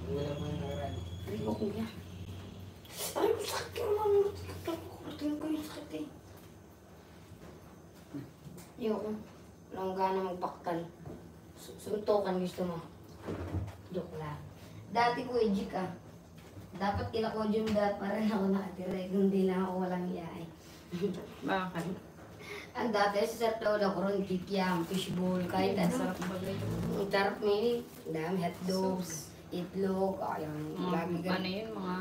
Wala mo yung nakaraan. Rigo ko yan. Ay, sakit yung mga tingin ko yung sakit eh. Ayoko. Wala akong gana magbaktal. Suntukan gusto mo. Joke lang. Dati ko ejik ah. Dapat kinakodyum dati para rin ako nakatira. Hindi lang ako walang iyay. Bakit? Ang dati sa sarap daw na ko rin kikiam, fishbowl, kahit ano. Ang sarap may dami hotdogs, itlog, ayun. Lagi Ano yun? Mga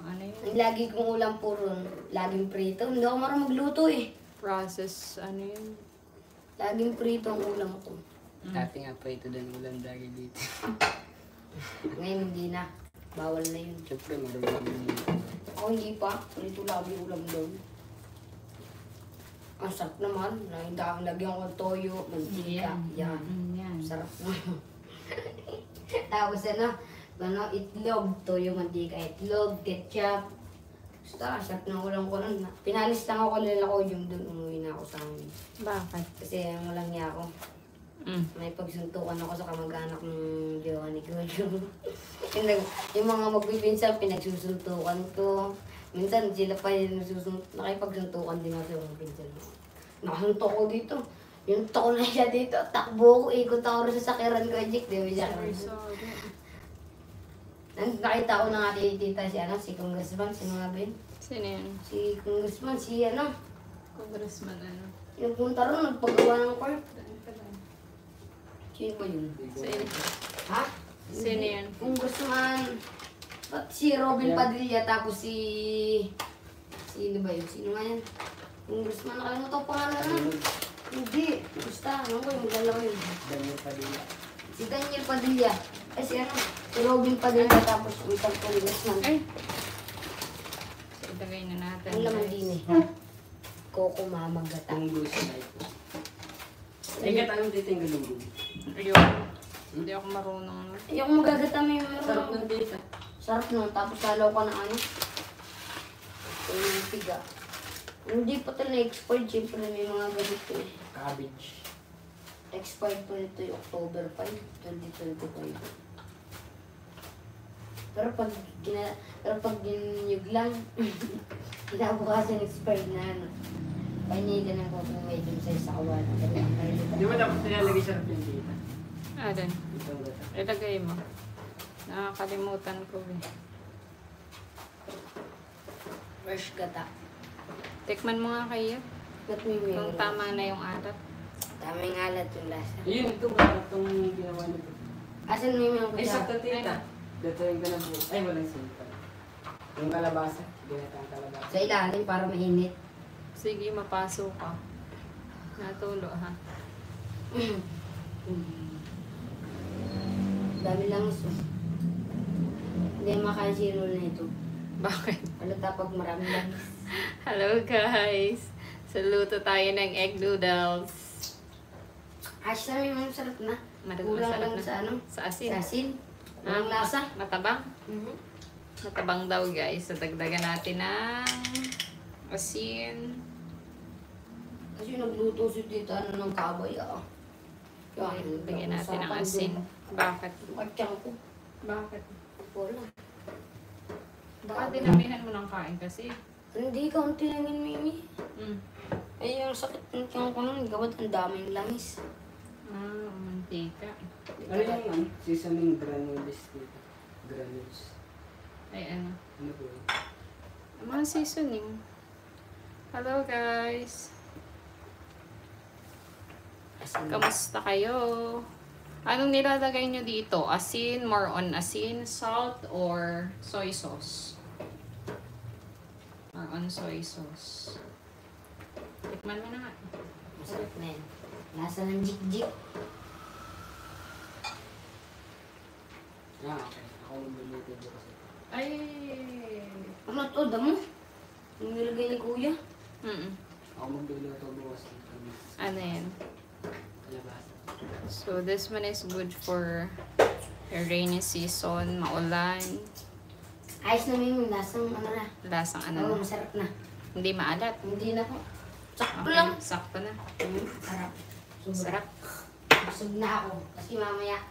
ano yun? ang lagi kong ulam puro, laging prito. Hindi ako marunong magluto eh. Process, ano yun? Laging prito ang ulam ko. Dati nga pa ito din ulam lagi dito. Ngayon hindi na. Bawal na yun. Siyempre, marunong yun. Ako hindi pa. Prito lagi ulam doon. Ang sarap naman. Lagyan ko ng toyo, mantika. Yan. Yan. Sarap naman. Tapos itlog, toyo, mantika, itlog, ketchup. Basta, sarap ng ulam ko nun. Pinalis lang ako nila ko yung doon. Umuwi na ako sa amin. Bakit? Kasi walang niya ako. May pagsuntukan ako sa kamag-anak ng jowa ni Kuya. yung mga magbibinsan, pinagsusuntukan ko. Minsan sila pa yung nakipagsuntukan din ako sa mga pinsan. Nakasuntok ko dito. Yung toko na siya dito, takbo ko, ikot ako sa sakiran ko, Jik. Di ba siya? Nakita ko na nga tita si Congressman, si mga Ben. Sino yan? Si Congressman, Congressman ano? yung punta ron, nagpagawa ng court. Sino ba yun? Sino? Ha? Sino yan? Congressman. Ba't si Robin Padilla tapos sino ba yun? Sino nga yan? Congressman, nakalimutan ko pangalan na. Hindi. Basta, ano ko yung dalawa yun? Daniel Padilla. Si Daniel Padilla. Ay si Robin Padilla tapos itang Congressman. Ay! So, itagay na natin. Ang laman din eh. Coco Mama Gata. Ang gusto na ito. Ay, anong dito yung galunggong? Ayun. Hindi ako marunong. Yung magagata may meron. Sarap ng dito. Sarap nun. Tapos lalaw ka ng ano. Yung piga. Hindi pa ito na-expired. Siyempre may mga ganito eh. Cabbage. Expired po ito yung October 5, 2025. Pero pag ginyug lang, kinabukasan expired na ano. Panyigan ng kung medyo sa isawan. Di ba dapat nilalagay sarap yung dito? Ah, din. Itong gata. Ilagay mo. Nakakalimutan ko eh. Fresh gata. Tikman mo nga kayo. Ba't may meron? Kung tama na yung alat. Tama yung alat yung lasa. Ayun, ito ba? Itong ginawa nito. Asan may meron ko Ay, siya? sakto tita. Dito yung ganabu. Ay, walang sinta. Yung kalabasa. Ginatang kalabasa. Sa ilalim para mainit. Sige, mapasok ka. Natulo ha. Dami lang gusto. Hindi makain si roll na ito. Bakit? Alata pag marami lang. Hello guys! Saluto tayo ng egg noodles. Ash namin yung sarap na. Kulang Masarap lang na. sa ano? Sa asin. Sa asin. Walang lasa. Matabang? Mhm. Matabang daw guys. So dagdagan natin ng asin. Kasi nagluto si tita ano ng kaboy ah. Bigyan natin ng asin. Bakit? Katyang ko. Bakit? Wala. Baka dinamihan mo ng kain kasi. Hindi, kaunti lang yun, Mimi. Mm. Ay, yung sakit ng tiyang ko nun, gawat ang daming langis. Ah, mantika. Ano yung seasoning granules dito? Granules. Ay ano. Ano po yun? Mga seasoning. Hello guys! Asin. Kamusta kayo? Anong nilalagay nyo dito? Asin? More on asin? Salt? Or soy sauce? More on soy sauce. Tikman mo na nga. Masarap na yan. Lasa ng jik-jik. Ah, okay. Ako magluluto dito kasi. Ay! Ano to, damo? Yung nilagay ni kuya. Ako magluluto bukas ng Ano yan? kalabasa. So, this one is good for a rainy season, maulan, Ayos na Mimi, lasang ano na. lasang Oo, ano. masarap na. Hindi maalat. Hindi na po. Sakto Okay, lang. sakto na. Sarap. Sarap. Busog na ako. Kasi mamaya,